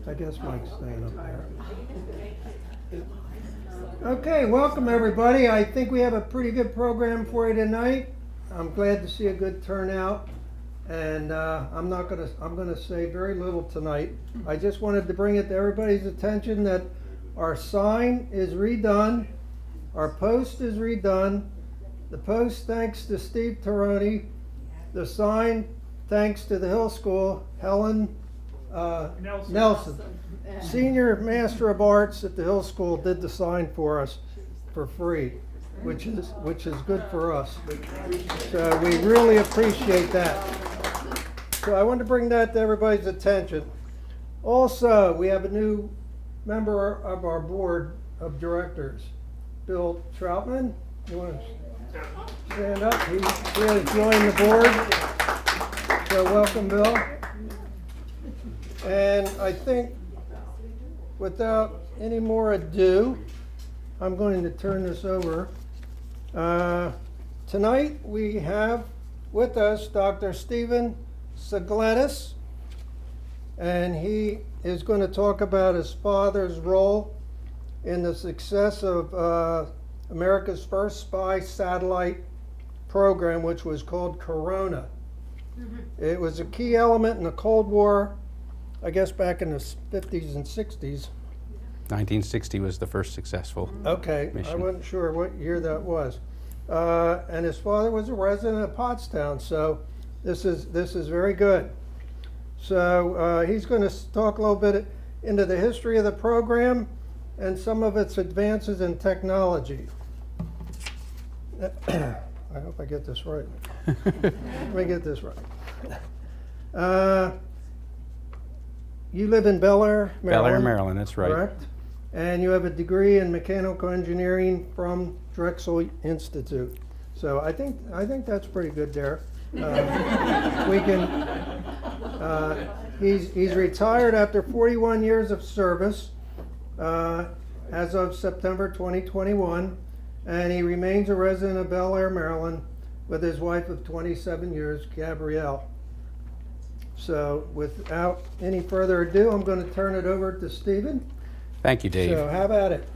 I guess Mike's staying up there. Okay, welcome everybody. I think we have a pretty good program for you tonight. I'm glad to see a good turnout, and I'm gonna say very little tonight. I just wanted to bring it to everybody's attention that our sign is redone, our post is redone. The post thanks to Steve Taroni, the sign thanks to the Hill School, Helen Nelson. Senior Master of Arts at the Hill School did the sign for us for free, which is good for us. So we really appreciate that. So I want to bring that to everybody's attention. Also, we have a new member of our board of directors, Bill Troutman. You want to stand up? He has joined the board. So welcome, Bill. And I think without any more ado, I'm going to turn this over. Tonight we have with us Dr. Stephen Seglets, and he is going to talk about his father's role in the success of America's first spy satellite program, which was called Corona. It was a key element in the Cold War, I guess back in the 50s and 60s. 1960 was the first successful mission. I wasn't sure what year that was. And his father was a resident of Pottstown, so this is very good. So he's going to talk a little bit into the history of the program and some of its advances in technology. I hope I get this right. Let me get this right. You live in Bel Air, Maryland? Bel Air, Maryland, that's right. Correct. And you have a degree in mechanical engineering from Drexel Institute. So I think that's pretty good there. He's retired after 41 years of service as of September 2021, and he remains a resident of Bel Air, Maryland, with his wife of 27 years, Gabrielle. So without any further ado, I'm going to turn it over to Stephen. Thank you, Dave. So how about it?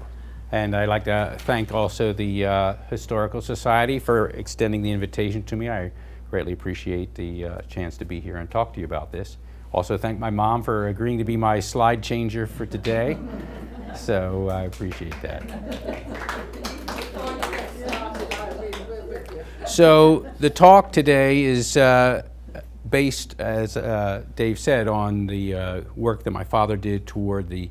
And I'd like to thank also the Historical Society for extending the invitation to me. I greatly appreciate the chance to be here and talk to you about this. Also thank my mom for agreeing to be my slide changer for today. So I appreciate that. So the talk today is based, as Dave said, on the work that my father did toward the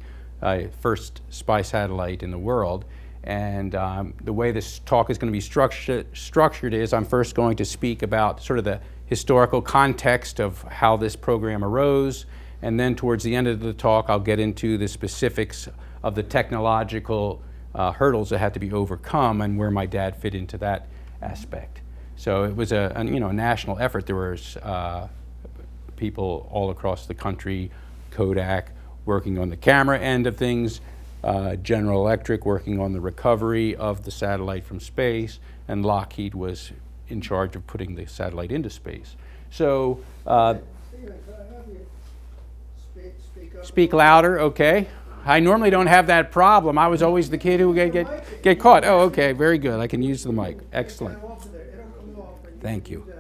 first spy satellite in the world. And the way this talk is going to be structured is I'm first going to speak about sort of the historical context of how this program arose, and then towards the end of the talk I'll get into the specifics of the technological hurdles that had to be overcome and where my dad fit into that aspect. So it was a national effort. There was people all across the country, Kodak working on the camera end of things, General Electric working on the recovery of the satellite from space, and Lockheed was in charge of putting the satellite into space. So, Stephen, could I have you speak up? Speak louder, okay. I normally don't have that problem. I was always the kid who would get caught. Oh, okay, very good. I can use the mic. Excellent. Thank you.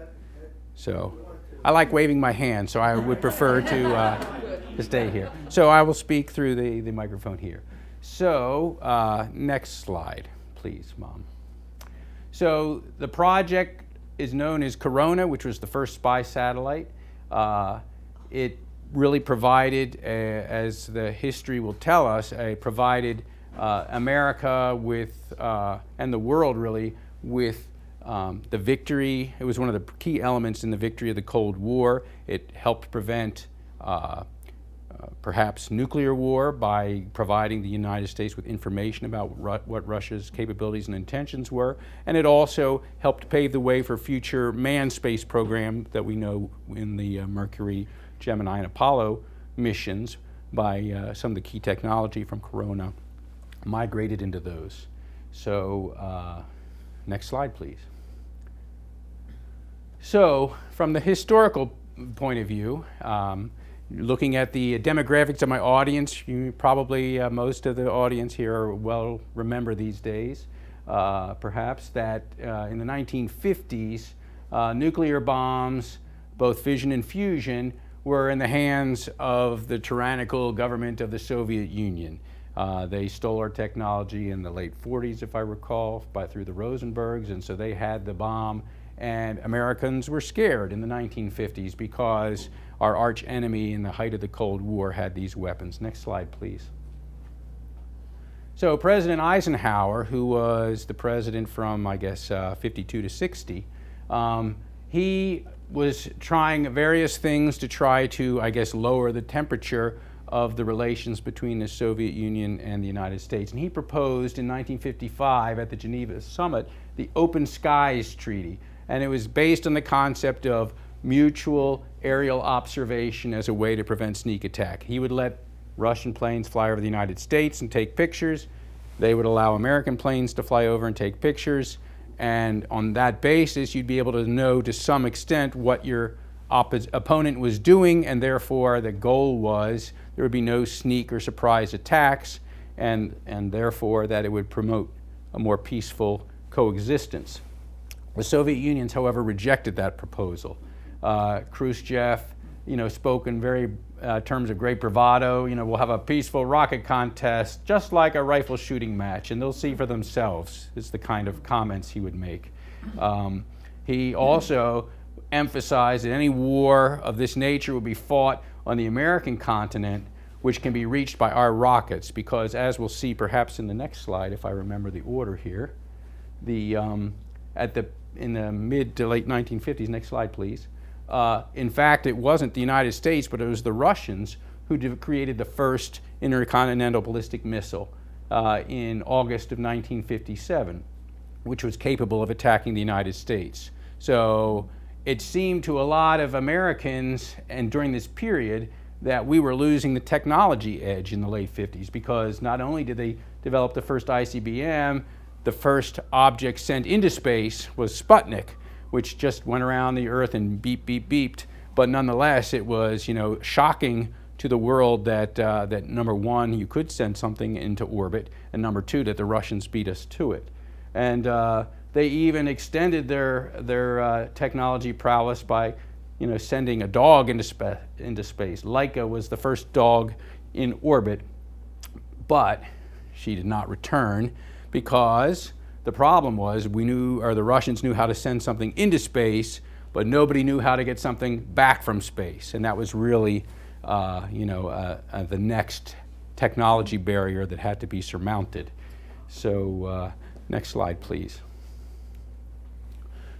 So, I like waving my hand, so I would prefer to stay here. So I will speak through the microphone here. So, next slide, please, Mom. So the project is known as Corona, which was the first spy satellite. It really provided, as the history will tell us, provided America with, and the world really, with the victory. It was one of the key elements in the victory of the Cold War. It helped prevent perhaps nuclear war by providing the United States with information about what Russia's capabilities and intentions were. And it also helped pave the way for future manned space program that we know in the Mercury, Gemini, and Apollo missions by some of the key technology from Corona migrated into those. So next slide, please. So from the historical point of view, looking at the demographics of my audience, you probably, most of the audience here well remember these days, perhaps, that in the 1950s, nuclear bombs, both fission and fusion, were in the hands of the tyrannical government of the Soviet Union. They stole our technology in the late 40s, if I recall, through the Rosenbergs, and so they had the bomb, and Americans were scared in the 1950s because our arch enemy in the height of the Cold War had these weapons. Next slide, please. So President Eisenhower, who was the president from, I guess, 52 to 60, he was trying various things to try to, I guess, lower the temperature of the relations between the Soviet Union and the United States. And he proposed in 1955 at the Geneva Summit the Open Skies Treaty. And it was based on the concept of mutual aerial observation as a way to prevent sneak attack. He would let Russian planes fly over the United States and take pictures. They would allow American planes to fly over and take pictures. And on that basis, you'd be able to know to some extent what your opponent was doing, and therefore the goal was there would be no sneak or surprise attacks, and therefore that it would promote a more peaceful coexistence. The Soviet Union, however, rejected that proposal. Khrushchev, spoke in very terms of great bravado. We'll have a peaceful rocket contest, just like a rifle shooting match, and they'll see for themselves. Is the kind of comments he would make. He also emphasized that any war of this nature would be fought on the American continent, which can be reached by our rockets, because as we'll see perhaps in the next slide, if I remember the order here, in the mid to late 1950s, next slide please, in fact it wasn't the United States, but it was the Russians who created the first intercontinental ballistic missile in August of 1957, which was capable of attacking the United States. So it seemed to a lot of Americans, and during this period, that we were losing the technology edge in the late 50s, because not only did they develop the first ICBM, the first object sent into space was Sputnik, which just went around the Earth and beep, beep, beeped. But nonetheless, it was, shocking to the world that number one, you could send something into orbit, and number two, that the Russians beat us to it. And they even extended their technology prowess by, sending a dog into space. Laika was the first dog in orbit, but she did not return, because the problem was the Russians knew how to send something into space, but nobody knew how to get something back from space. And that was really, the next technology barrier that had to be surmounted. So next slide, please.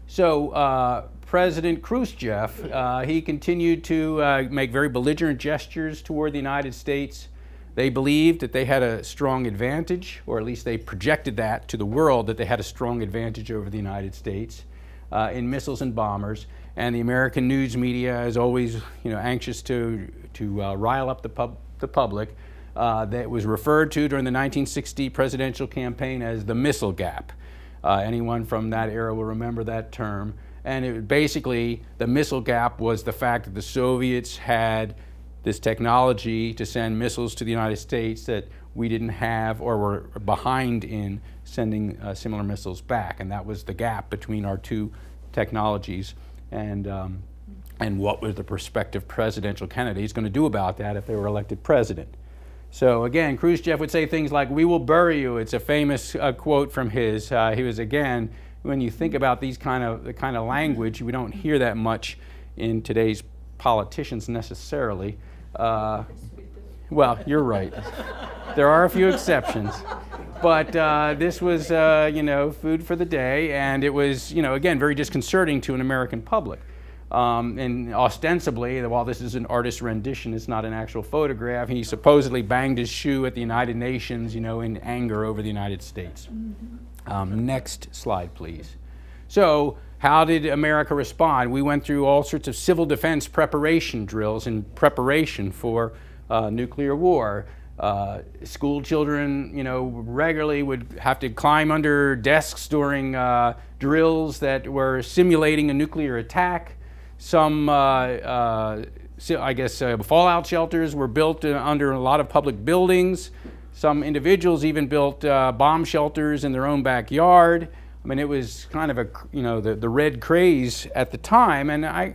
So President Khrushchev, he continued to make very belligerent gestures toward the United States. They believed that they had a strong advantage, or at least they projected that to the world, that they had a strong advantage over the United States in missiles and bombers. And the American news media is always, anxious to rile up the public. That was referred to during the 1960 presidential campaign as the missile gap. Anyone from that era will remember that term. And basically, the missile gap was the fact that the Soviets had this technology to send missiles to the United States that we didn't have, or were behind in sending similar missiles back. And that was the gap between our two technologies. And what was the prospective presidential candidates going to do about that if they were elected president? So again, Khrushchev would say things like, "We will bury you." It's a famous quote from his. He was, again, when you think about the kind of language, we don't hear that much in today's politicians necessarily. Well, you're right. There are a few exceptions. But this was, food for the day, and it was, again, very disconcerting to an American public. And ostensibly, while this is an artist's rendition, it's not an actual photograph, he supposedly banged his shoe at the United Nations, in anger over the United States. Next slide, please. So, how did America respond? We went through all sorts of civil defense preparation drills in preparation for nuclear war. School children, regularly would have to climb under desks during drills that were simulating a nuclear attack. some, fallout shelters were built under a lot of public buildings. Some individuals even built bomb shelters in their own backyard. I mean, it was kind of the red craze at the time, and I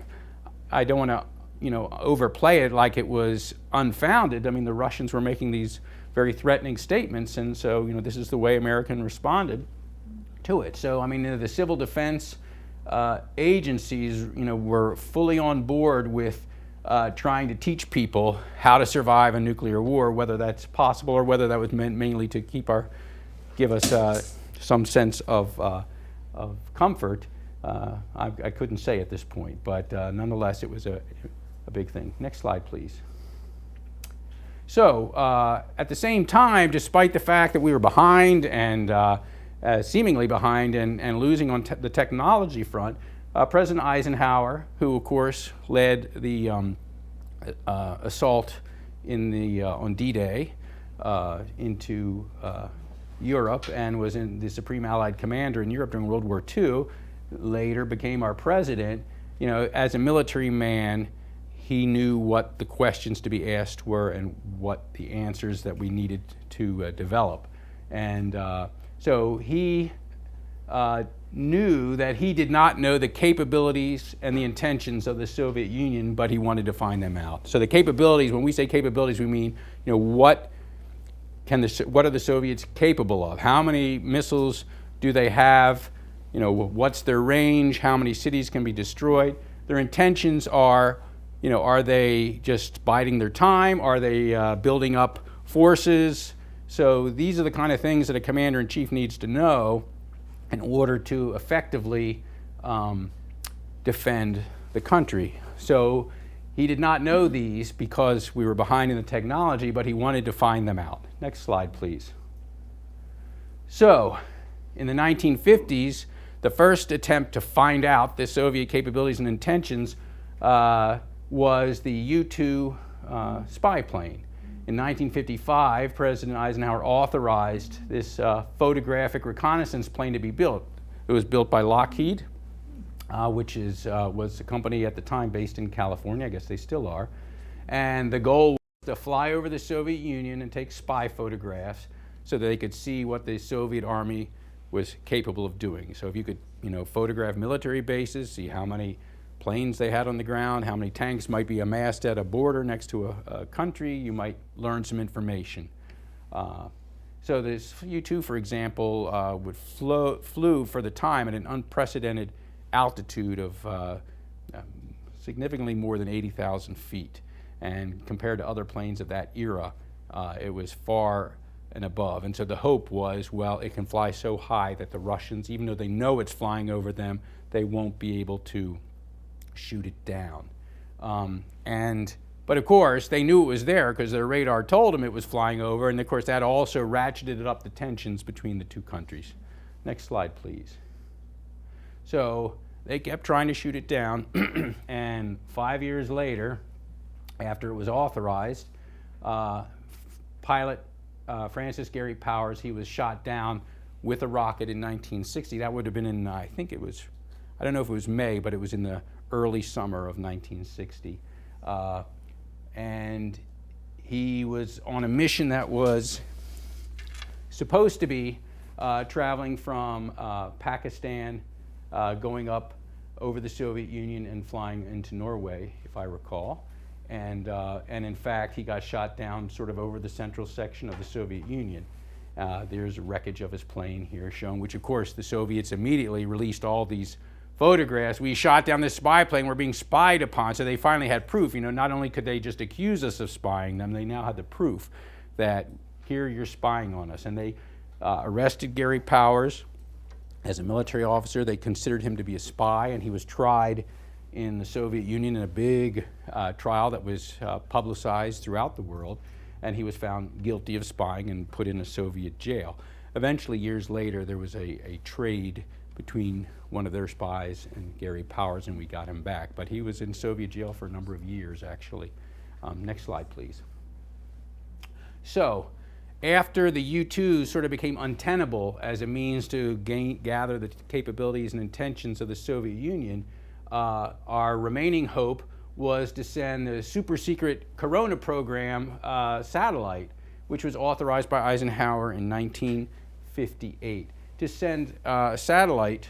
don't want to, overplay it like it was unfounded. I mean, the Russians were making these very threatening statements, and so, this is the way America responded to it. So, I mean, the civil defense agencies, were fully on board with trying to teach people how to survive a nuclear war, whether that's possible or whether that was meant mainly to give us some sense of comfort. I couldn't say at this point, but nonetheless, it was a big thing. Next slide, please. So, at the same time, despite the fact that we were behind and seemingly behind and losing on the technology front, President Eisenhower, who of course led the assault on D-Day into Europe and was the Supreme Allied Commander in Europe during World War II, later became our president. As a military man, he knew what the questions to be asked were and what the answers that we needed to develop. And so he knew that he did not know the capabilities and the intentions of the Soviet Union, but he wanted to find them out. So the capabilities, when we say capabilities, we mean, what are the Soviets capable of? How many missiles do they have? What's their range? How many cities can be destroyed? Their intentions are, are they just biding their time? Are they building up forces? So these are the kind of things that a commander-in-chief needs to know in order to effectively defend the country. So he did not know these because we were behind in the technology, but he wanted to find them out. Next slide, please. So in the 1950s, the first attempt to find out the Soviet capabilities and intentions was the U-2 spy plane. In 1955, President Eisenhower authorized this photographic reconnaissance plane to be built. It was built by Lockheed, which was a company at the time based in California. I guess they still are. And the goal was to fly over the Soviet Union and take spy photographs so that they could see what the Soviet Army was capable of doing. So if you could, photograph military bases, see how many planes they had on the ground, how many tanks might be amassed at a border next to a country, you might learn some information. So this U-2, for example, flew for the time at an unprecedented altitude of significantly more than 80,000 feet. And compared to other planes of that era, it was far and above. And so the hope was, well, it can fly so high that the Russians, even though they know it's flying over them, they won't be able to shoot it down. But of course, they knew it was there because their radar told them it was flying over, and of course that also ratcheted up the tensions between the two countries. Next slide, please. So they kept trying to shoot it down, and 5 years later, after it was authorized, pilot Francis Gary Powers, he was shot down with a rocket in 1960. That would have been in, I don't know if it was May, but it was in the early summer of 1960. And he was on a mission that was supposed to be traveling from Pakistan, going up over the Soviet Union and flying into Norway, if I recall. And in fact, he got shot down sort of over the central section of the Soviet Union. There's a wreckage of his plane here shown, which of course the Soviets immediately released all these photographs. We shot down this spy plane, we're being spied upon. So they finally had proof. Not only could they just accuse us of spying them, they now had the proof that here you're spying on us. And they arrested Gary Powers as a military officer. They considered him to be a spy, and he was tried in the Soviet Union in a big trial that was publicized throughout the world, and he was found guilty of spying and put in a Soviet jail. Eventually, years later, there was a trade between one of their spies and Gary Powers, and we got him back. But he was in Soviet jail for a number of years, actually. Next slide, please. So, after the U-2 sort of became untenable as a means to gather the capabilities and intentions of the Soviet Union, our remaining hope was to send the super secret Corona program satellite, which was authorized by Eisenhower in 1958, to send a satellite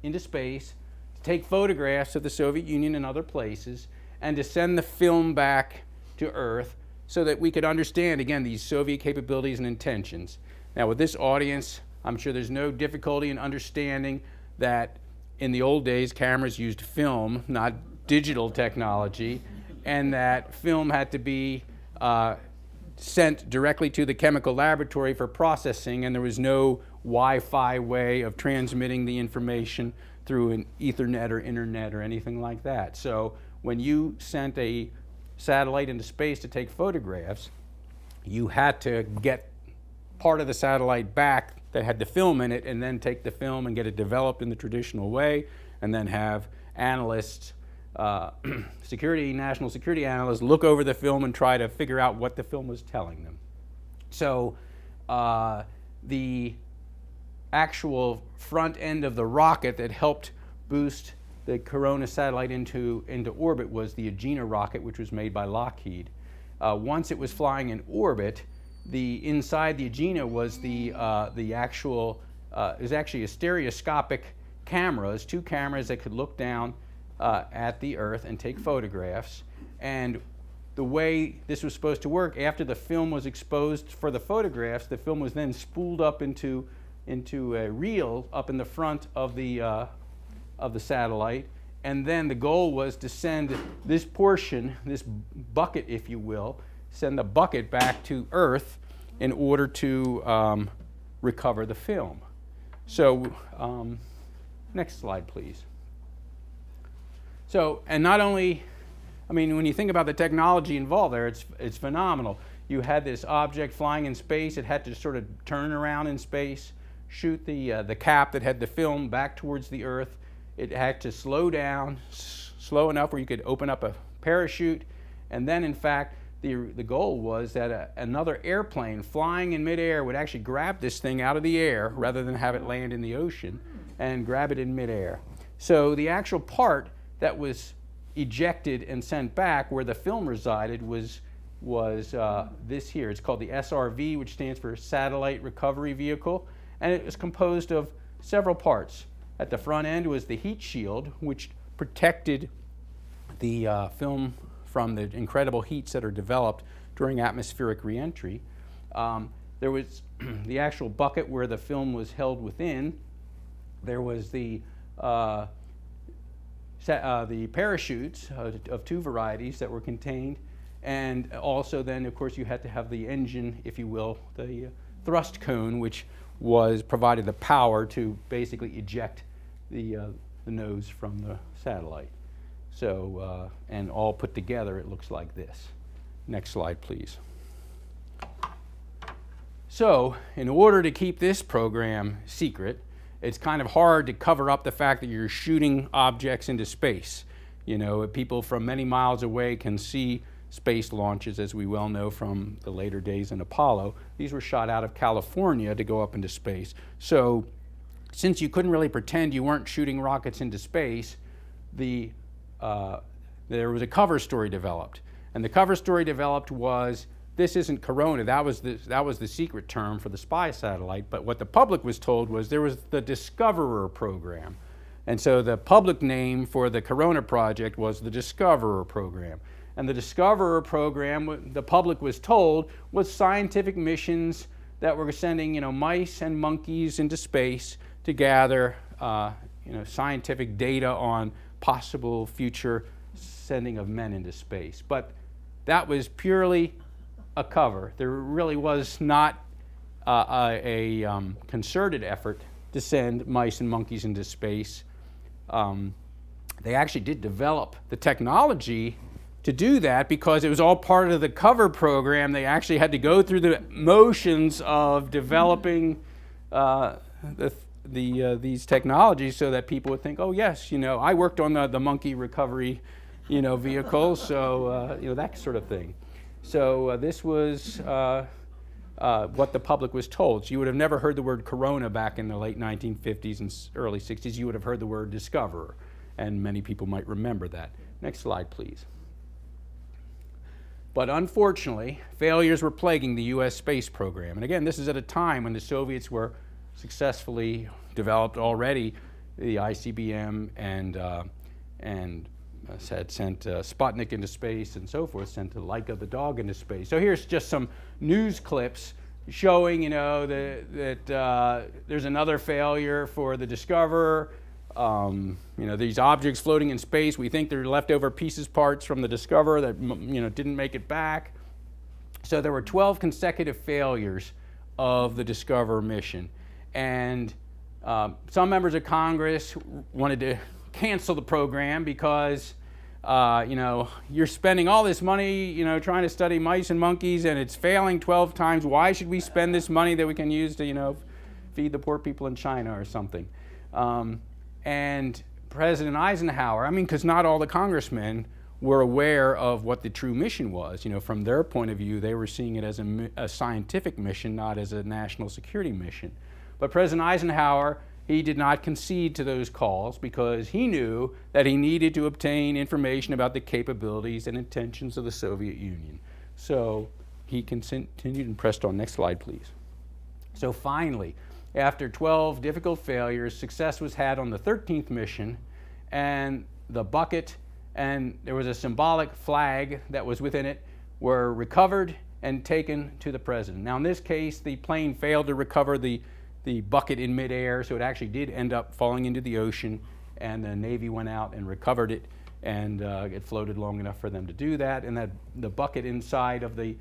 into space, to take photographs of the Soviet Union and other places, and to send the film back to Earth so that we could understand, again, these Soviet capabilities and intentions. Now, with this audience, I'm sure there's no difficulty in understanding that in the old days, cameras used film, not digital technology, and that film had to be sent directly to the chemical laboratory for processing, and there was no Wi-Fi way of transmitting the information through an Ethernet or internet or anything like that. So when you sent a satellite into space to take photographs, you had to get part of the satellite back that had the film in it, and then take the film and get it developed in the traditional way, and then have analysts, national security analysts, look over the film and try to figure out what the film was telling them. So the actual front end of the rocket that helped boost the Corona satellite into orbit was the Agena rocket, which was made by Lockheed. Once it was flying in orbit, inside the Agena was it was actually a stereoscopic cameras, two cameras that could look down at the Earth and take photographs. And the way this was supposed to work, after the film was exposed for the photographs, the film was then spooled up into a reel up in the front of the satellite. And then the goal was to send this portion, this bucket, if you will, send the bucket back to Earth in order to recover the film. So, next slide, please. So, and not only, I mean, when you think about the technology involved there, it's phenomenal. You had this object flying in space. It had to sort of turn around in space, shoot the cap that had the film back towards the Earth. It had to slow down, slow enough where you could open up a parachute. And then, in fact, the goal was that another airplane flying in midair would actually grab this thing out of the air rather than have it land in the ocean, and grab it in midair. So the actual part that was ejected and sent back where the film resided was this here. It's called the SRV, which stands for Satellite Recovery Vehicle, and it was composed of several parts. At the front end was the heat shield, which protected the film from the incredible heats that are developed during atmospheric reentry. There was the actual bucket where the film was held within. There was the parachutes of two varieties that were contained, and also then, of course, you had to have the engine, if you will, the thrust cone, which provided the power to basically eject the nose from the satellite. So, and all put together, it looks like this. Next slide, please. So, in order to keep this program secret, it's kind of hard to cover up the fact that you're shooting objects into space. You know, people from many miles away can see space launches, as we well know from the later days in Apollo. These were shot out of California to go up into space. So, since you couldn't really pretend you weren't shooting rockets into space, there was a cover story developed. And the cover story developed was, this isn't Corona. That was the secret term for the spy satellite. But what the public was told was there was the Discoverer program. And so the public name for the Corona project was the Discoverer program. And the Discoverer program, the public was told, was scientific missions that were sending, mice and monkeys into space to gather, scientific data on possible future sending of men into space. But that was purely a cover. There really was not a concerted effort to send mice and monkeys into space. They actually did develop the technology to do that because it was all part of the cover program. They actually had to go through the motions of developing these technologies so that people would think, oh yes, I worked on the monkey recovery, vehicle, so that sort of thing. So this was what the public was told. So you would have never heard the word Corona back in the late 1950s and early 60s. You would have heard the word Discoverer. and many people might remember that. Next slide, please. But unfortunately, failures were plaguing the US space program. And again, this is at a time when the Soviets were successfully developed already the ICBM and had sent Sputnik into space and so forth, sent Laika the dog into space. So here's just some news clips showing, that there's another failure for the Discoverer. These objects floating in space, we think they're leftover parts from the Discoverer that, didn't make it back. So there were 12 consecutive failures of the Discoverer mission. And some members of Congress wanted to cancel the program because, you're spending all this money, trying to study mice and monkeys, and it's failing 12 times. Why should we spend this money that we can use to, feed the poor people in China or something? And President Eisenhower, because not all the congressmen were aware of what the true mission was. From their point of view, they were seeing it as a scientific mission, not as a national security mission. But President Eisenhower, he did not concede to those calls because he knew that he needed to obtain information about the capabilities and intentions of the Soviet Union. So he continued and pressed on. Next slide, please. So finally, after 12 difficult failures, success was had on the 13th mission, and the bucket and there was a symbolic flag that was within it were recovered and taken to the president. Now in this case, the plane failed to recover the bucket in midair, so it actually did end up falling into the ocean, and the Navy went out and recovered it, and it floated long enough for them to do that, and that the bucket inside of the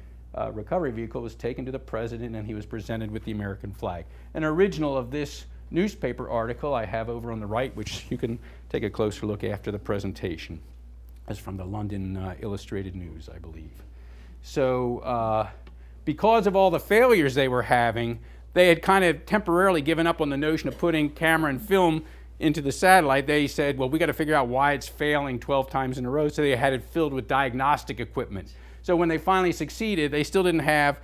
recovery vehicle was taken to the president, and he was presented with the American flag. An original of this newspaper article I have over on the right, which you can take a closer look after the presentation. It's from the London Illustrated News, I believe. So because of all the failures they were having, they had kind of temporarily given up on the notion of putting camera and film into the satellite. They said, well, we got to figure out why it's failing 12 times in a row, so they had it filled with diagnostic equipment. So when they finally succeeded, they still didn't have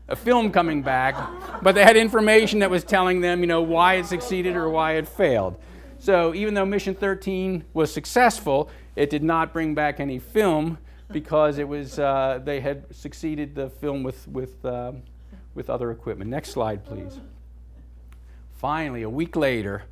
a film coming back, but they had information that was telling them, why it succeeded or why it failed. So even though Mission 13 was successful, it did not bring back any film because it was they had succeeded the film with other equipment. Next slide, please. Finally, a week later,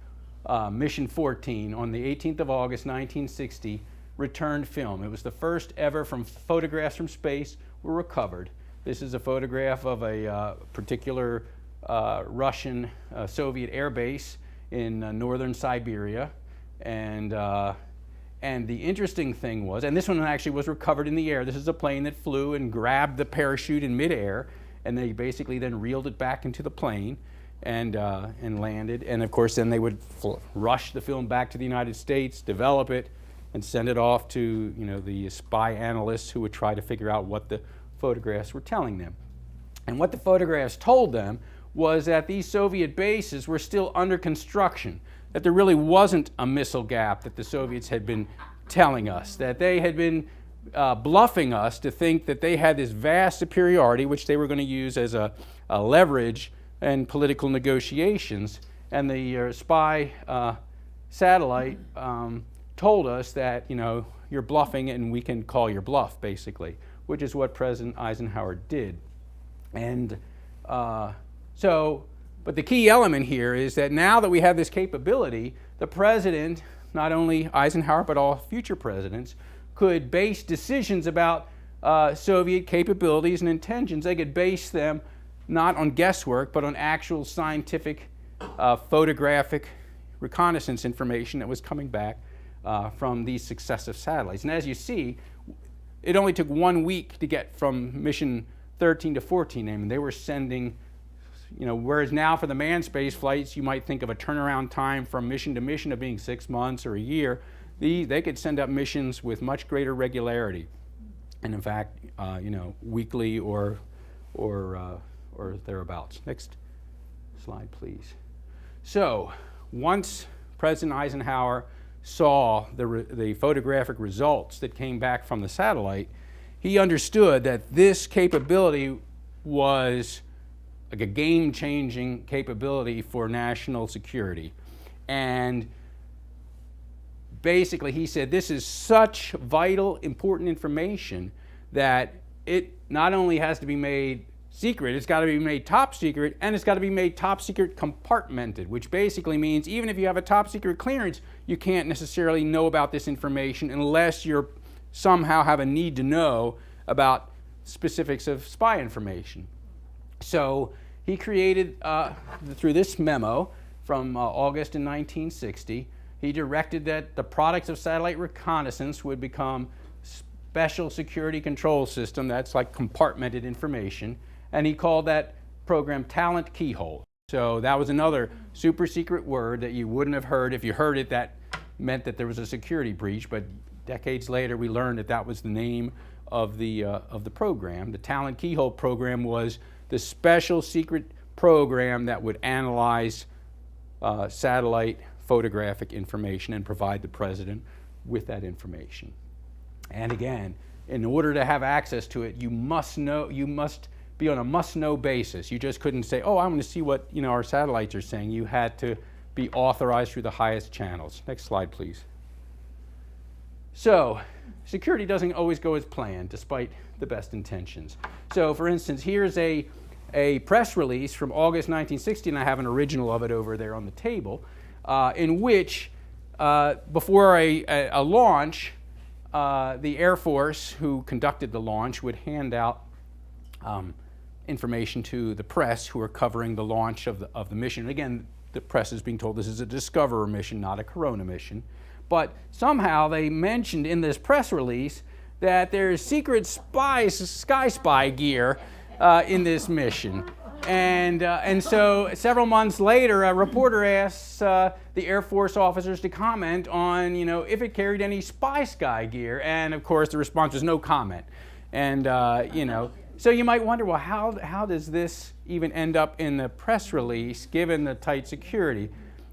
Mission 14, on the 18th of August, 1960, returned film. It was the first ever from photographs from space were recovered. This is a photograph of a particular Russian Soviet air base in northern Siberia. And the interesting thing was, and this one actually was recovered in the air. This is a plane that flew and grabbed the parachute in midair, and they basically then reeled it back into the plane and landed. And of course, then they would rush the film back to the United States, develop it, and send it off to the spy analysts who would try to figure out what the photographs were telling them. And what the photographs told them was that these Soviet bases were still under construction, that there really wasn't a missile gap that the Soviets had been telling us, that they had been bluffing us to think that they had this vast superiority, which they were going to use as a leverage in political negotiations. And the spy satellite told us that, you're bluffing and we can call your bluff, basically, which is what President Eisenhower did. And but the key element here is that now that we have this capability, the president, not only Eisenhower, but all future presidents, could base decisions about Soviet capabilities and intentions. They could base them not on guesswork, but on actual scientific, photographic reconnaissance information that was coming back from these successive satellites. And as you see, it only took 1 week to get from Mission 13 to 14. I mean, they were sending, whereas now for the manned space flights, you might think of a turnaround time from mission to mission of being 6 months or a year. They could send up missions with much greater regularity, and in fact, weekly or thereabouts. Next slide, please. So once President Eisenhower saw the photographic results that came back from the satellite, he understood that this capability was like a game-changing capability for national security. And basically he said this is such vital, important information that it not only has to be made secret, it's got to be made top secret, and it's got to be made top secret compartmented, which basically means even if you have a top secret clearance, you can't necessarily know about this information unless you're somehow have a need to know about specifics of spy information. So he created, through this memo from August in 1960, he directed that the products of satellite reconnaissance would become special security control system, that's like compartmented information, and he called that program Talent Keyhole. So that was another super secret word that you wouldn't have heard. If you heard it, that meant that there was a security breach, but decades later we learned that that was the name of the program. The Talent Keyhole program was the special secret program that would analyze satellite photographic information and provide the president with that information. And again, in order to have access to it, you must be on a must-know basis. You just couldn't say, oh, I want to see what our satellites are saying. You had to be authorized through the highest channels. Next slide, please. So, security doesn't always go as planned, despite the best intentions. So, for instance, here's a press release from August 1960, and I have an original of it over there on the table, in which, before a launch, the Air Force, who conducted the launch, would hand out information to the press who are covering the launch of the mission. Again, the press is being told this is a Discoverer mission, not a Corona mission. But somehow they mentioned in this press release that there's secret sky spy gear in this mission. And so several months later, a reporter asks the Air Force officers to comment on, if it carried any sky gear. And of course, the response was no comment. And, so you might wonder, well, how does this even end up in the press release, given the tight security?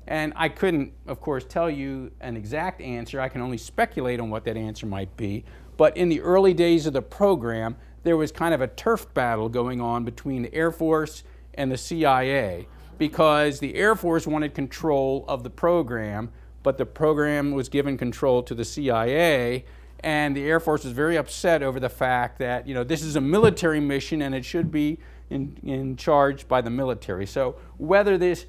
And I couldn't, of course, tell you an exact answer. I can only speculate on what that answer might be. But in the early days of the program, there was kind of a turf battle going on between the Air Force and the CIA, because the Air Force wanted control of the program, but the program was given control to the CIA, and the Air Force was very upset over the fact that this is a military mission and it should be in charge by the military. So whether this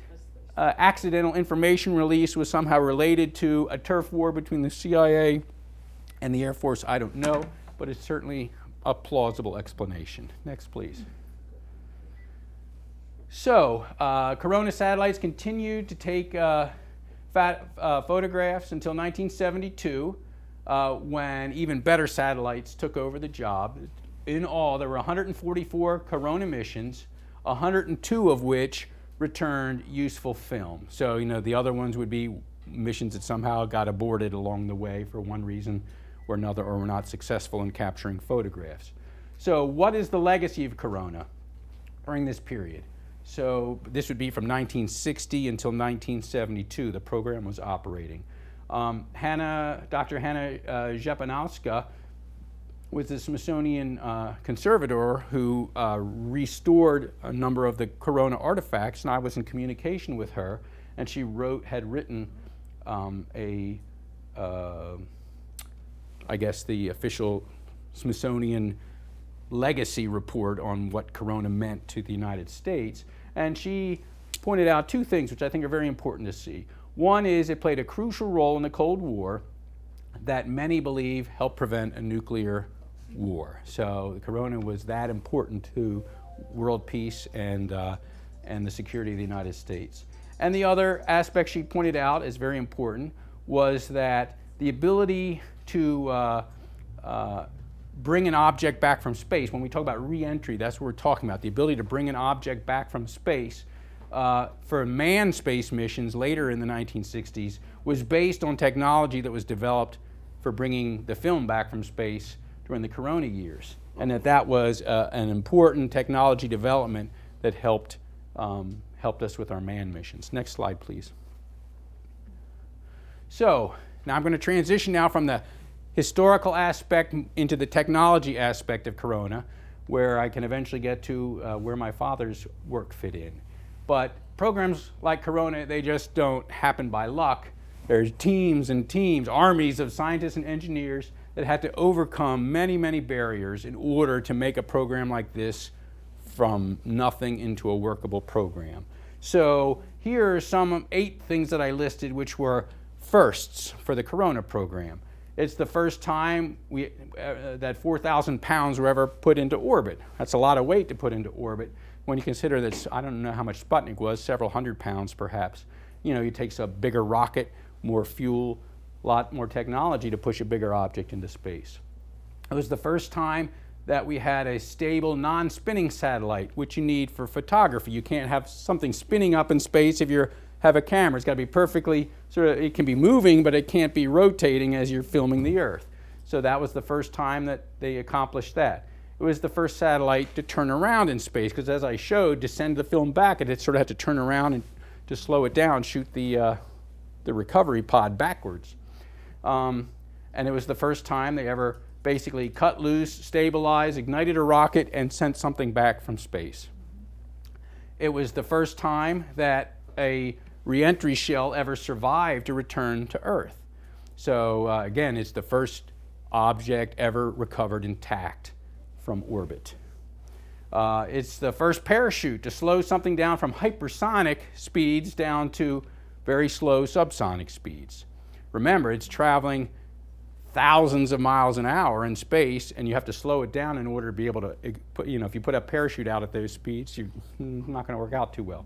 accidental information release was somehow related to a turf war between the CIA and the Air Force, I don't know, but it's certainly a plausible explanation. Next, please. So, Corona satellites continued to take photographs until 1972, when even better satellites took over the job. In all, there were 144 Corona missions, 102 of which returned useful film. So, the other ones would be missions that somehow got aborted along the way for one reason or another, or were not successful in capturing photographs. So what is the legacy of Corona during this period? So this would be from 1960 until 1972, the program was operating. Dr. Hanna Jepanowska was the Smithsonian conservator who restored a number of the Corona artifacts, and I was in communication with her, and she had written I guess the official Smithsonian legacy report on what Corona meant to the United States. And she pointed out two things which I think are very important to see. One is it played a crucial role in the Cold War that many believe helped prevent a nuclear war. So the Corona was that important to world peace and the security of the United States. And the other aspect she pointed out is very important was that the ability to bring an object back from space, when we talk about reentry, that's what we're talking about, the ability to bring an object back from space for manned space missions later in the 1960s was based on technology that was developed for bringing the film back from space during the Corona years, and that was an important technology development that helped us with our manned missions. Next slide, please. So now I'm going to transition now from the historical aspect into the technology aspect of Corona, where I can eventually get to where my father's work fit in. But programs like Corona, they just don't happen by luck. There's teams and teams, armies of scientists and engineers that had to overcome many, many barriers in order to make a program like this from nothing into a workable program. So here are some 8 things that I listed which were firsts for the Corona program. It's the first time that 4,000 pounds were ever put into orbit. That's a lot of weight to put into orbit when you consider that, I don't know how much Sputnik was, several hundred pounds perhaps. You know, it takes a bigger rocket, more fuel, a lot more technology to push a bigger object into space. It was the first time that we had a stable non-spinning satellite, which you need for photography. You can't have something spinning up in space if you have a camera. It's got to be perfectly, it can be moving, but it can't be rotating as you're filming the Earth. So that was the first time that they accomplished that. It was the first satellite to turn around in space, because as I showed, to send the film back, it sort of had to turn around and to slow it down, shoot the recovery pod backwards. And it was the first time they ever basically cut loose, stabilized, ignited a rocket, and sent something back from space. It was the first time that a reentry shell ever survived to return to Earth. So again, it's the first object ever recovered intact from orbit. It's the first parachute to slow something down from hypersonic speeds down to very slow subsonic speeds. Remember, it's traveling thousands of miles an hour in space, and you have to slow it down in order to be able to put, if you put a parachute out at those speeds, you're not going to work out too well.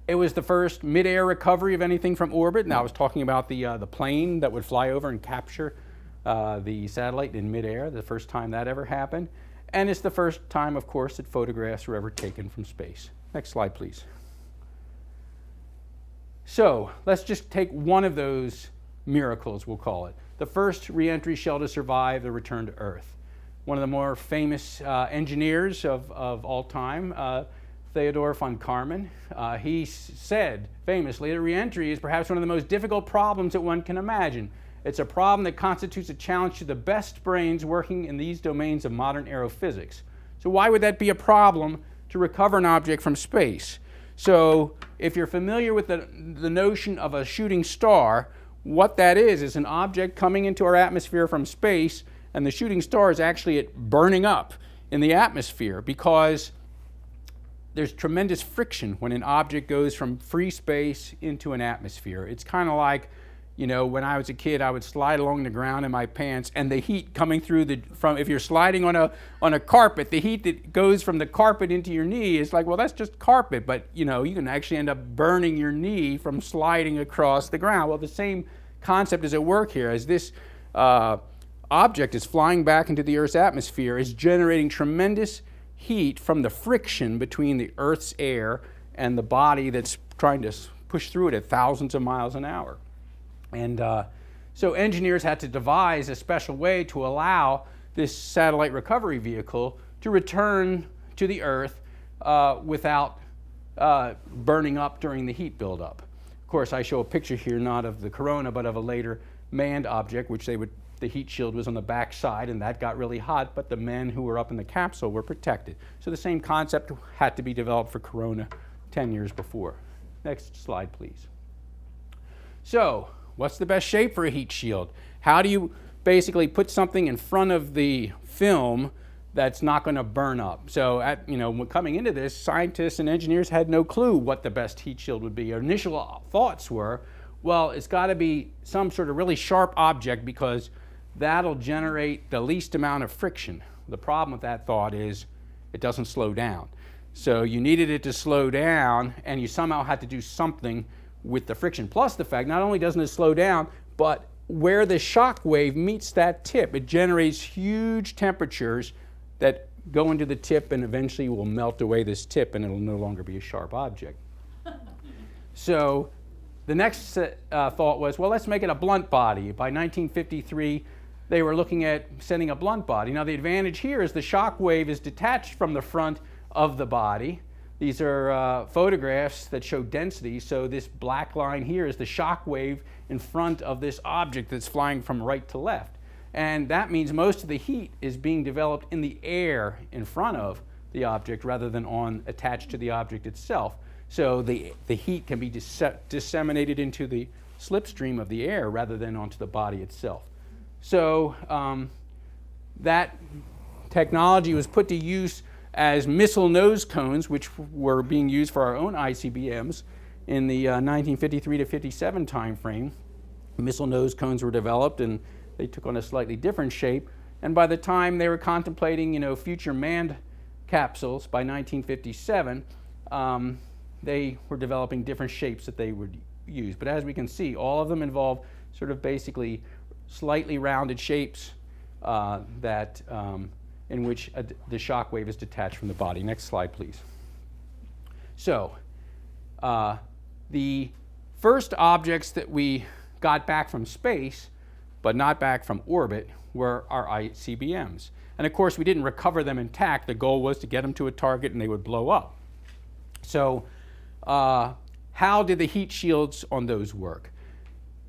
It was the first mid-air recovery of anything from orbit. Now I was talking about the plane that would fly over and capture the satellite in mid-air, the first time that ever happened. And it's the first time, of course, that photographs were ever taken from space. Next slide, please. So let's just take one of those miracles, we'll call it. The first reentry shell to survive the return to Earth. One of the more famous engineers of all time, Theodor von Karman, he said famously that reentry is perhaps one of the most difficult problems that one can imagine. It's a problem that constitutes a challenge to the best brains working in these domains of modern aerophysics. So why would that be a problem to recover an object from space? So if you're familiar with the notion of a shooting star, what that is an object coming into our atmosphere from space, and the shooting star is actually burning up in the atmosphere because there's tremendous friction when an object goes from free space into an atmosphere. It's kind of like, when I was a kid, I would slide along the ground in my pants, and the heat coming through if you're sliding on a carpet, the heat that goes from the carpet into your knee is like, well, that's just carpet, but you can actually end up burning your knee from sliding across the ground. Well, the same concept is at work here. As this object is flying back into the Earth's atmosphere, is generating tremendous heat from the friction between the Earth's air and the body that's trying to push through it at thousands of miles an hour. And so engineers had to devise a special way to allow this satellite recovery vehicle to return to the Earth without burning up during the heat buildup. Of course, I show a picture here not of the Corona, but of a later manned object, which the heat shield was on the back side, and that got really hot, but the men who were up in the capsule were protected. So the same concept had to be developed for Corona 10 years before. Next slide, please. So, what's the best shape for a heat shield? How do you basically put something in front of the film that's not going to burn up? So, coming into this, scientists and engineers had no clue what the best heat shield would be. Our initial thoughts were, well, it's got to be some sort of really sharp object because that'll generate the least amount of friction. The problem with that thought is it doesn't slow down. So you needed it to slow down, and you somehow had to do something with the friction. Plus the fact, not only doesn't it slow down, but where the shock wave meets that tip, it generates huge temperatures that go into the tip and eventually will melt away this tip, and it'll no longer be a sharp object. So the next thought was, well, let's make it a blunt body. By 1953, they were looking at sending a blunt body. Now the advantage here is the shock wave is detached from the front of the body. These are photographs that show density. So this black line here is the shock wave in front of this object that's flying from right to left. And that means most of the heat is being developed in the air in front of the object rather than attached to the object itself. So the heat can be disseminated into the slipstream of the air rather than onto the body itself. So that technology was put to use as missile nose cones, which were being used for our own ICBMs in the 1953 to 57 time frame. Missile nose cones were developed, and they took on a slightly different shape. And by the time they were contemplating, future manned capsules by 1957, they were developing different shapes that they would use. But as we can see, all of them involve sort of basically slightly rounded shapes in which the shock wave is detached from the body. Next slide, please. So the first objects that we got back from space, but not back from orbit, were our ICBMs. And of course, we didn't recover them intact. The goal was to get them to a target and they would blow up. So how did the heat shields on those work?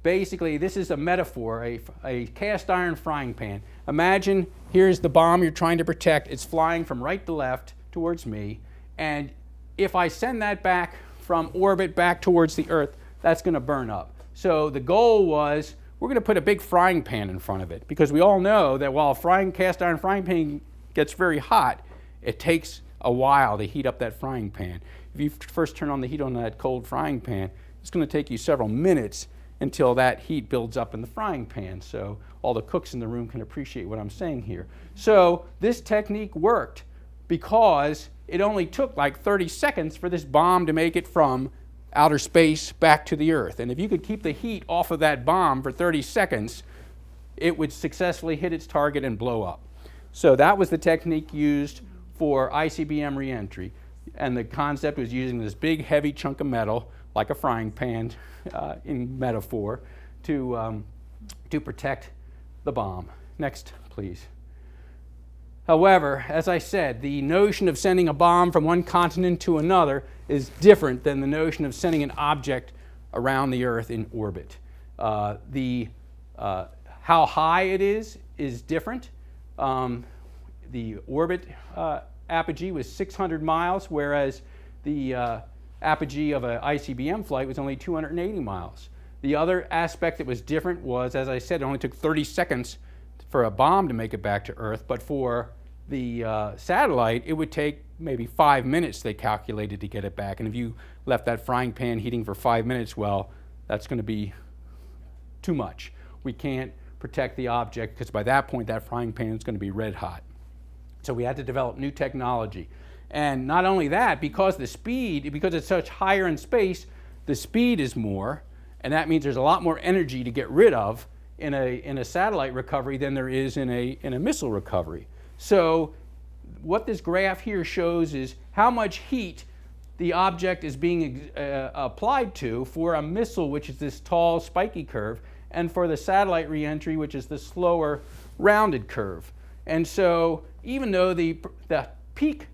Basically, this is a metaphor, a cast iron frying pan. Imagine here's the bomb you're trying to protect. It's flying from right to left towards me. And if I send that back from orbit back towards the Earth, that's going to burn up. So the goal was, we're going to put a big frying pan in front of it, because we all know that while a cast iron frying pan gets very hot, it takes a while to heat up that frying pan. If you first turn on the heat on that cold frying pan, it's going to take you several minutes until that heat builds up in the frying pan, so all the cooks in the room can appreciate what I'm saying here. So this technique worked because it only took like 30 seconds for this bomb to make it from outer space back to the Earth. And if you could keep the heat off of that bomb for 30 seconds, it would successfully hit its target and blow up. So that was the technique used for ICBM reentry. And the concept was using this big heavy chunk of metal, like a frying pan in metaphor, to protect the bomb. Next, please. However, as I said, the notion of sending a bomb from one continent to another is different than the notion of sending an object around the Earth in orbit. How high it is different. The orbit apogee was 600 miles, whereas the apogee of an ICBM flight was only 280 miles. The other aspect that was different was, as I said, it only took 30 seconds for a bomb to make it back to Earth, but for the satellite, it would take maybe 5 minutes, they calculated, to get it back. And if you left that frying pan heating for 5 minutes, well, that's going to be too much. We can't protect the object, because by that point, that frying pan is going to be red hot. So we had to develop new technology. And not only that, because it's such higher in space, the speed is more, and that means there's a lot more energy to get rid of in a satellite recovery than there is in a missile recovery. So what this graph here shows is how much heat the object is being applied to for a missile, which is this tall, spiky curve, and for the satellite reentry, which is the slower, rounded curve. And so even though the peak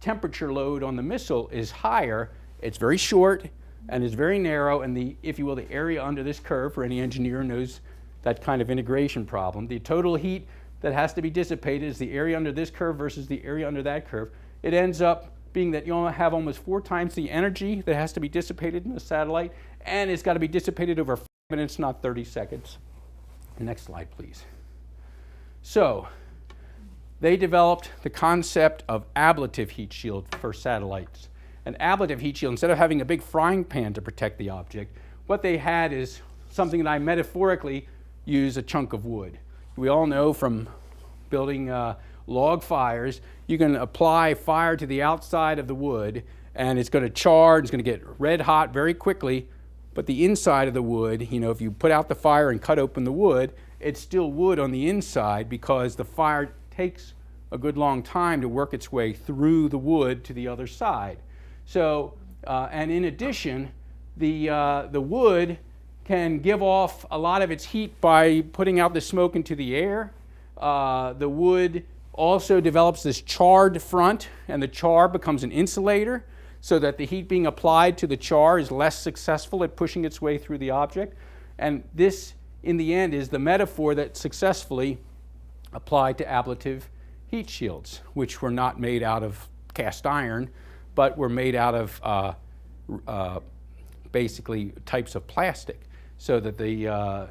temperature load on the missile is higher, it's very short and is very narrow, and if you will, the area under this curve, for any engineer who knows that kind of integration problem, the total heat that has to be dissipated is the area under this curve versus the area under that curve. It ends up being that you have almost 4 times the energy that has to be dissipated in the satellite, and it's got to be dissipated over 5 minutes, not 30 seconds. Next slide, please. So they developed the concept of ablative heat shield for satellites. An ablative heat shield, instead of having a big frying pan to protect the object, what they had is something that I metaphorically use a chunk of wood. We all know from building log fires, you can apply fire to the outside of the wood, and it's going to char, it's going to get red hot very quickly, but the inside of the wood, if you put out the fire and cut open the wood, it's still wood on the inside, because the fire takes a good long time to work its way through the wood to the other side. So, and in addition, the wood can give off a lot of its heat by putting out the smoke into the air. The wood also develops this charred front, and the char becomes an insulator, so that the heat being applied to the char is less successful at pushing its way through the object. And this, in the end, is the metaphor that successfully applied to ablative heat shields, which were not made out of cast iron, but were made out of basically types of plastic, so that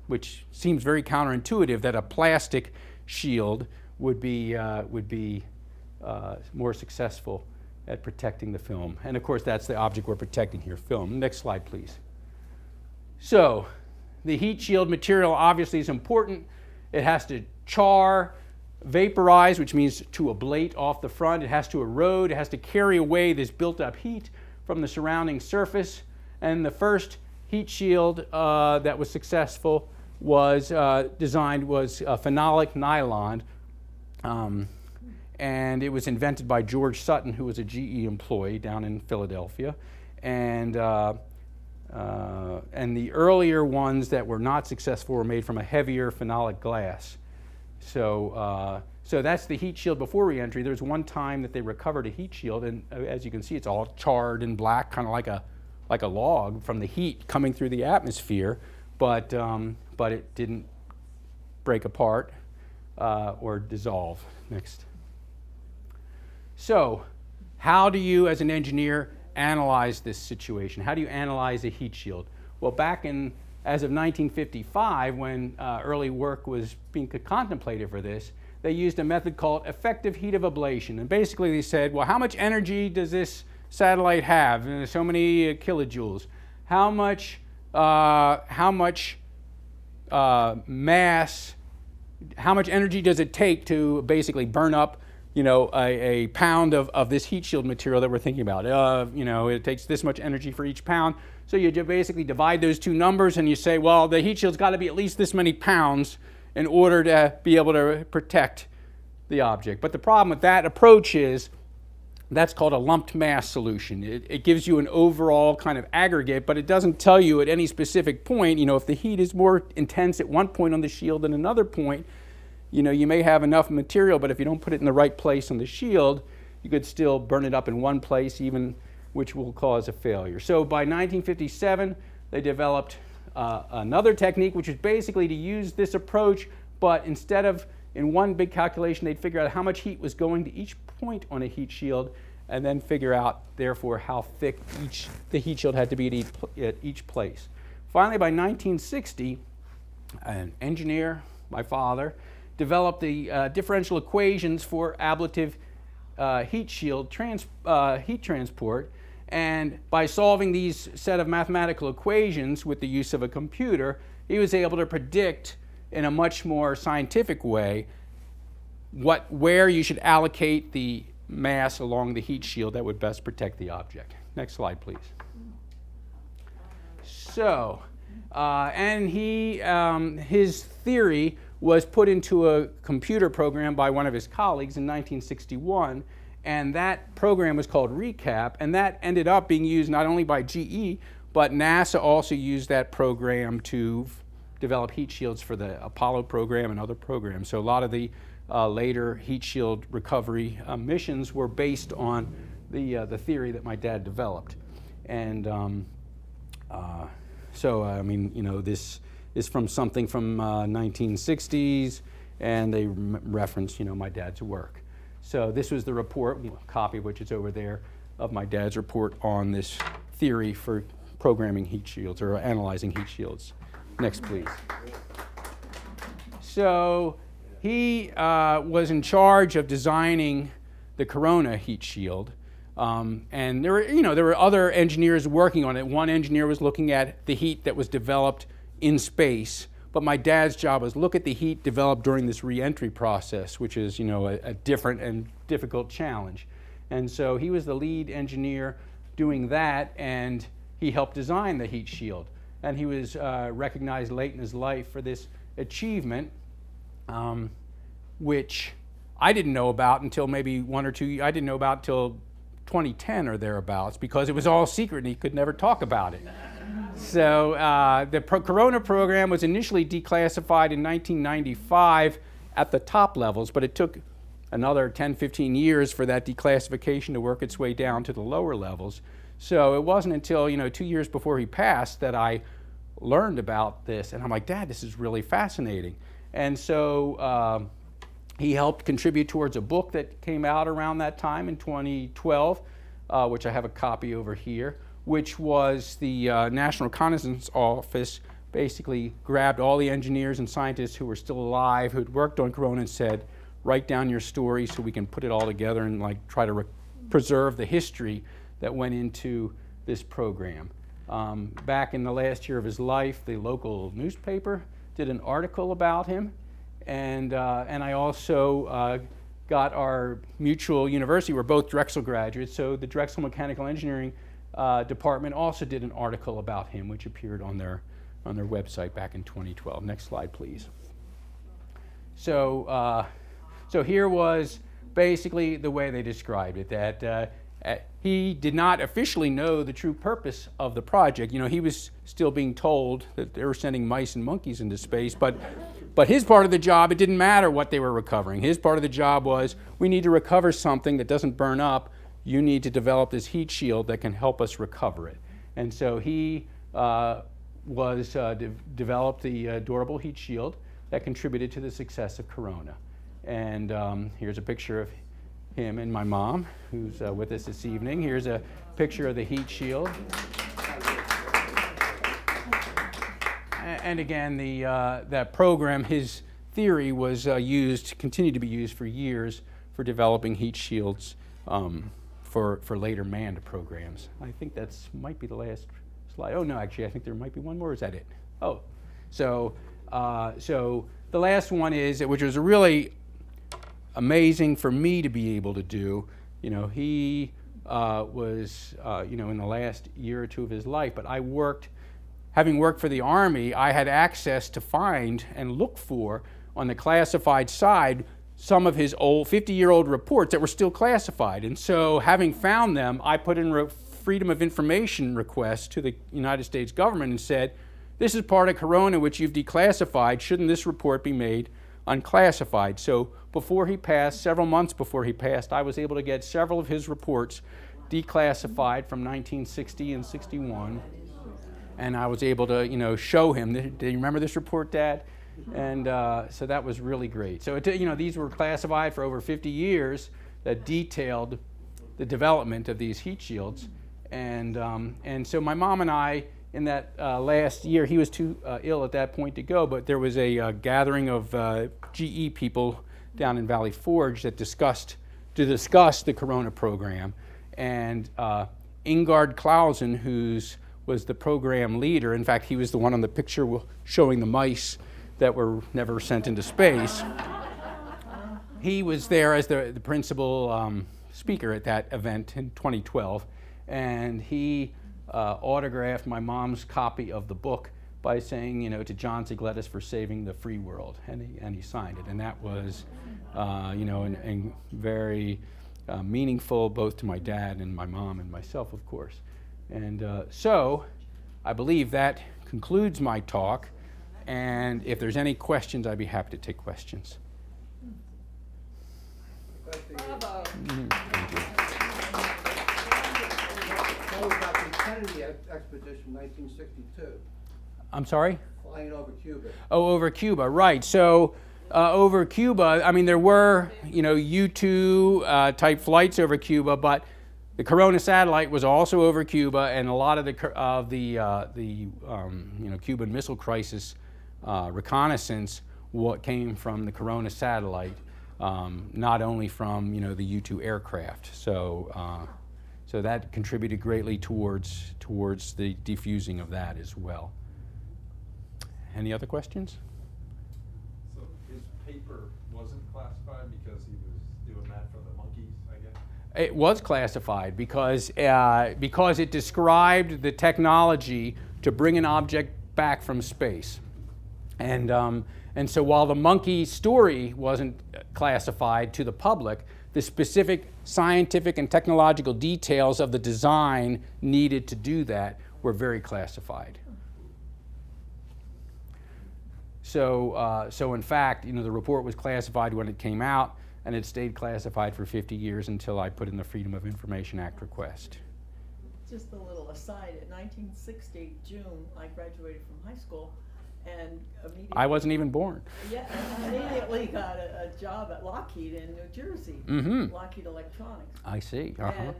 which seems very counterintuitive, that a plastic shield would be more successful at protecting the film. And of course, that's the object we're protecting here, film. Next slide, please. So the heat shield material obviously is important. It has to char, vaporize, which means to ablate off the front. It has to erode. It has to carry away this built-up heat from the surrounding surface. And the first heat shield that was successful was designed was phenolic nylon. And it was invented by George Sutton, who was a GE employee down in Philadelphia. And the earlier ones that were not successful were made from a heavier phenolic glass. So that's the heat shield before reentry. There's one time that they recovered a heat shield, and as you can see, it's all charred and black, kind of like a log from the heat coming through the atmosphere. But it didn't break apart or dissolve. Next. So, how do you, as an engineer, analyze this situation? How do you analyze a heat shield? Well, as of 1955, when early work was being contemplated for this, they used a method called effective heat of ablation. And basically they said, well, how much energy does this satellite have? And so many kilojoules. How much mass, how much energy does it take to basically burn up a pound of this heat shield material that we're thinking about? It takes this much energy for each pound. So you basically divide those two numbers and you say, well, the heat shield's got to be at least this many pounds in order to be able to protect the object. But the problem with that approach is that's called a lumped mass solution. It gives you an overall kind of aggregate, but it doesn't tell you at any specific point, if the heat is more intense at one point on the shield than another point, you may have enough material, but if you don't put it in the right place on the shield, you could still burn it up in one place, which will cause a failure. So by 1957, they developed another technique, which is basically to use this approach, but instead of in one big calculation, they'd figure out how much heat was going to each point on a heat shield, and then figure out, therefore, how thick the heat shield had to be at each place. Finally, by 1960, an engineer, my father, developed the differential equations for ablative heat shield heat transport. And by solving these set of mathematical equations with the use of a computer, he was able to predict in a much more scientific way where you should allocate the mass along the heat shield that would best protect the object. Next slide, please. So, and his theory was put into a computer program by one of his colleagues in 1961, and that program was called RECAP, and that ended up being used not only by GE, but NASA also used that program to develop heat shields for the Apollo program and other programs. So a lot of the later heat shield recovery missions were based on the theory that my dad developed. And this is from something from 1960s, and they reference, my dad's work. So this was the report, a copy of which is over there, of my dad's report on this theory for programming heat shields or analyzing heat shields. Next, please. So he was in charge of designing the Corona heat shield. And there were other engineers working on it. One engineer was looking at the heat that was developed in space, but my dad's job was look at the heat developed during this reentry process, which is a different and difficult challenge. And so he was the lead engineer doing that, and he helped design the heat shield. And he was recognized late in his life for this achievement, which I didn't know about until maybe 1 or 2. I didn't know about until 2010 or thereabouts, because it was all secret and he could never talk about it. So the Corona program was initially declassified in 1995 at the top levels, but it took another 10, 15 years for that declassification to work its way down to the lower levels. So it wasn't until 2 years before he passed that I learned about this, and I'm like, Dad, this is really fascinating. And so he helped contribute towards a book that came out around that time in 2012, which I have a copy over here, which was the National Reconnaissance Office basically grabbed all the engineers and scientists who were still alive, who'd worked on Corona, and said, write down your story so we can put it all together and like try to preserve the history that went into this program. Back in the last year of his life, the local newspaper did an article about him, and I also got our mutual university. We're both Drexel graduates, so the Drexel Mechanical Engineering department also did an article about him, which appeared on their website back in 2012. Next slide, please. So, so here was basically the way they described it, that he did not officially know the true purpose of the project. You know, he was still being told that they were sending mice and monkeys into space, but his part of the job, it didn't matter what they were recovering. His part of the job was, we need to recover something that doesn't burn up. You need to develop this heat shield that can help us recover it. And so he developed the durable heat shield that contributed to the success of Corona. And here's a picture of him and my mom, who's with us this evening. Here's a picture of the heat shield. And again, that program, his theory was continued to be used for years for developing heat shields for later manned programs. I think that's might be the last slide. Oh no, actually, I think there might be one more. Is that it? Oh, so the last one is, which was really amazing for me to be able to do. You know, he was in the last year or two of his life, but having worked for the Army, I had access to find and look for, on the classified side, some of his old 50-year-old reports that were still classified. And so having found them, I put in a Freedom of Information request to the United States government and said, this is part of Corona which you've declassified. Shouldn't this report be made unclassified? So before he passed, several months before he passed, I was able to get several of his reports declassified from 1960 and 61. And I was able to, show him, do you remember this report, Dad? And so that was really great. So, these were classified for over 50 years that detailed the development of these heat shields. And so my mom and I, in that last year, he was too ill at that point to go, but there was a gathering of GE people down in Valley Forge that discussed the Corona program. And Ingard Clausen, was the program leader. In fact, he was the one on the picture showing the mice that were never sent into space. He was there as the principal speaker at that event in 2012, and he autographed my mom's copy of the book by saying, to John Seglets for saving the free world, and he signed it, and that was, and very meaningful both to my dad and my mom and myself, of course. And so I believe that concludes my talk, and if there's any questions, I'd be happy to take questions. Bravo. Thank you. Tell us about the Kennedy expedition, 1962, I'm sorry? flying over Cuba. Oh, over Cuba, right. So over Cuba, I mean, there were, U-2 type flights over Cuba, but the Corona satellite was also over Cuba, and a lot of the Cuban Missile Crisis reconnaissance came from the Corona satellite, not only from the U-2 aircraft. So so that contributed greatly towards the defusing of that as well. Any other questions? So his paper wasn't classified because he was doing that for the monkeys, I guess? It was classified because it described the technology to bring an object back from space. And so while the monkey story wasn't classified to the public, the specific scientific and technological details of the design needed to do that were very classified. So in fact, the report was classified when it came out, and it stayed classified for 50 years until I put in the Freedom of Information Act request. Just a little aside, in 1960, June, I graduated from high school, and immediately... I wasn't even born. Yeah, immediately got a job at Lockheed in New Jersey, Mm-hmm. Lockheed Electronics. I see. And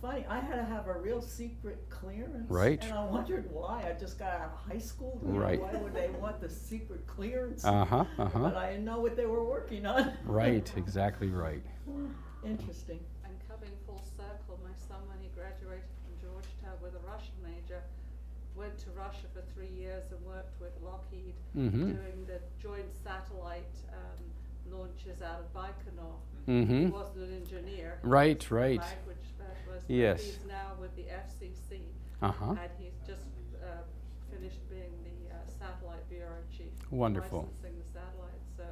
funny, I had to have a real secret clearance. Right. And I wondered why. I just got out of high school. You know, Right. why would they want the secret clearance? Uh-huh, But I didn't know what they were working on. Right, exactly right. Interesting. And coming full circle, my son, when he graduated from Georgetown with a Russian major, went to Russia for 3 years and worked with Lockheed doing the joint satellite launches out of Baikonur. He wasn't an engineer. He Right, was a right. Language specialist. Yes. He's now with the FCC. Uh-huh. And he's just finished being the satellite bureau chief. Wonderful. Licensing the satellites. So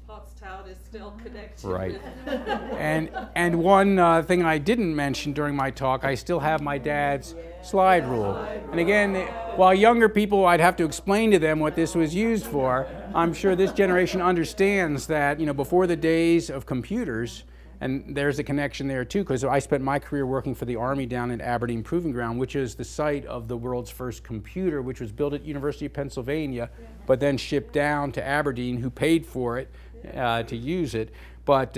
Pottstown is still connected Right. with And one thing I didn't mention during my talk, I still have my dad's slide rule. And again, while younger people, I'd have to explain to them what this was used for. I'm sure this generation understands that, you know, before the days of computers, and there's a connection there too, because I spent my career working for the Army down at Aberdeen Proving Ground, which is the site of the world's first computer, which was built at University of Pennsylvania, but then shipped down to Aberdeen, who paid for it to use it. But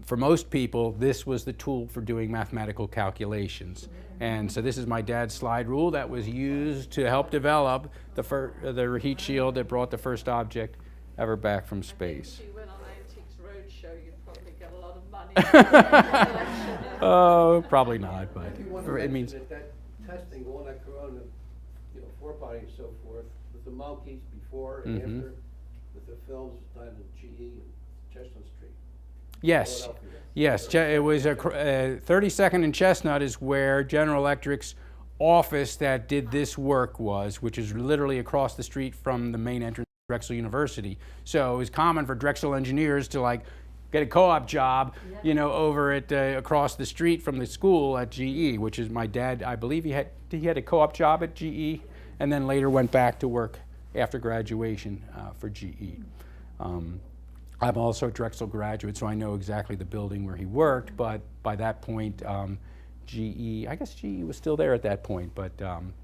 for most people, this was the tool for doing mathematical calculations. And so this is my dad's slide rule that was used to help develop the heat shield that brought the first object ever back from space. If you went on Antiques Roadshow, you'd probably get a lot of money. Oh, probably not, but If you want to it means, mention that testing, all that corona, you know, foreboding and so forth, with the monkeys before and after, with the films done in GE and Chestnut Street. yes, Philadelphia. yes, it was 32nd and Chestnut is where General Electric's office that did this work was, which is literally across the street from the main entrance of Drexel University. So it was common for Drexel engineers to like get a co-op job, you know, over at across the street from the school at GE, which is my dad. I believe he had a co-op job at GE, and then later went back to work after graduation for GE. I'm also a Drexel graduate, so I know exactly the building where he worked. But by that point, GE, I guess GE was still there at that point, but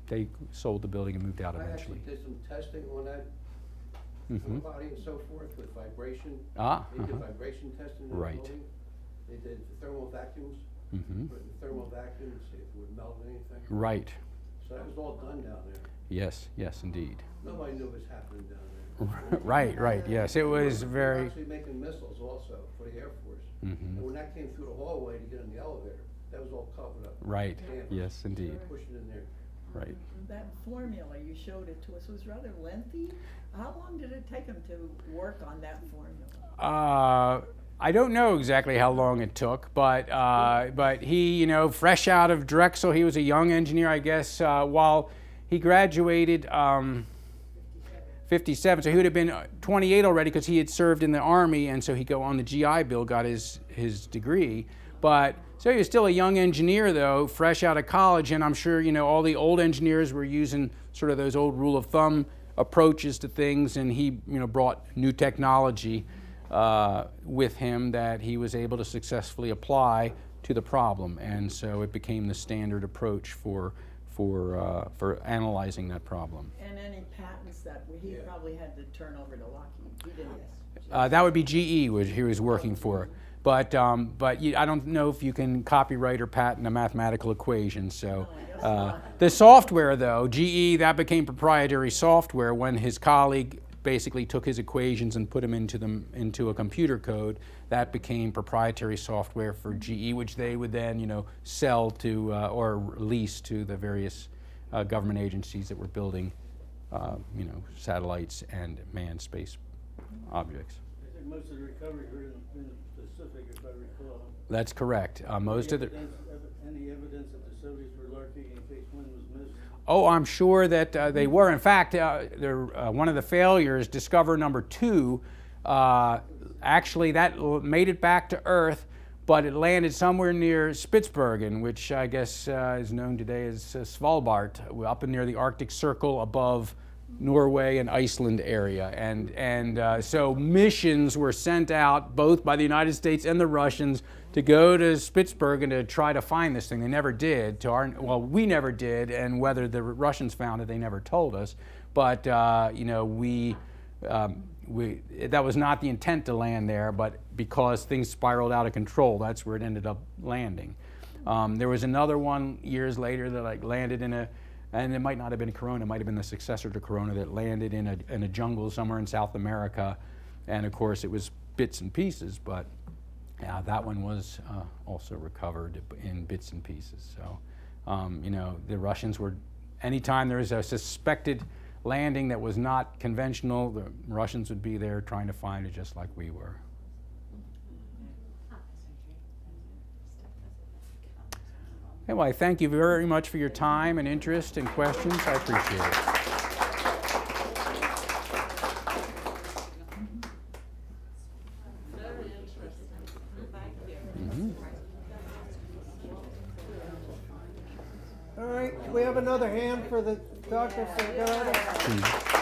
they sold the building and moved out I eventually. actually did some testing on that body and so forth with vibration. Ah, They did vibration testing in the Right. building. They did the thermal vacuums, put it in the thermal vacuum to see if it would melt anything. Right. So that was all done down there. Yes, yes, indeed. Nobody knew what was happening down there. Right, right, yes. It was They were very, actually making missiles also for the Air Force. And when that came through the hallway to get in the elevator, that was all covered up. right, Cameras. yes, indeed, Pushing in there. right. That formula you showed it to us was rather lengthy. How long did it take him to work on that formula? I don't know exactly how long it took, but he, you know, fresh out of Drexel, he was a young engineer, I guess, while he graduated 57, so he would have been 28 already because he had served in the Army, and so he go on the GI Bill, got his degree. But so he was still a young engineer though, fresh out of college, and I'm sure, you know, all the old engineers were using sort of those old rule of thumb approaches to things, and he, you know, brought new technology with him that he was able to successfully apply to the problem, and so it became the standard approach for analyzing that problem. And any patents that he probably had to turn over to Lockheed. He didn't. That would be GE, which he was working for. But I don't know if you can copyright or patent a mathematical equation. So the software, though, GE, that became proprietary software when his colleague basically took his equations and put them into a computer code. That became proprietary software for GE, which they would then, you know, sell to or lease to the various government agencies that were building, you know, satellites and manned space objects. I think most of the recovery were in the Pacific, if I recall. That's correct. Most of the. Any evidence that the Soviets were lurking in case one was missed? Oh, I'm sure that they were. In fact, one of the failures, Discover number 2, actually that made it back to Earth, but it landed somewhere near Spitsbergen, which I guess is known today as Svalbard, up near the Arctic Circle above Norway and Iceland area. And so missions were sent out both by the United States and the Russians to go to Spitsbergen to try to find this thing. They never did. Well, we never did, and whether the Russians found it, they never told us. But you know, we that was not the intent to land there, but because things spiraled out of control, that's where it ended up landing. There was another one years later that like landed in and it might not have been Corona, it might have been the successor to Corona, that landed in a jungle somewhere in South America, and of course it was bits and pieces, but yeah, that one was also recovered in bits and pieces. So, you know, the Russians were, anytime there was a suspected landing that was not conventional, the Russians would be there trying to find it just like we were. Okay, well, I thank you very much for your time and interest and questions. I appreciate it. Very interesting. Thank you. All right, do we have another hand for the Dr. Seglets?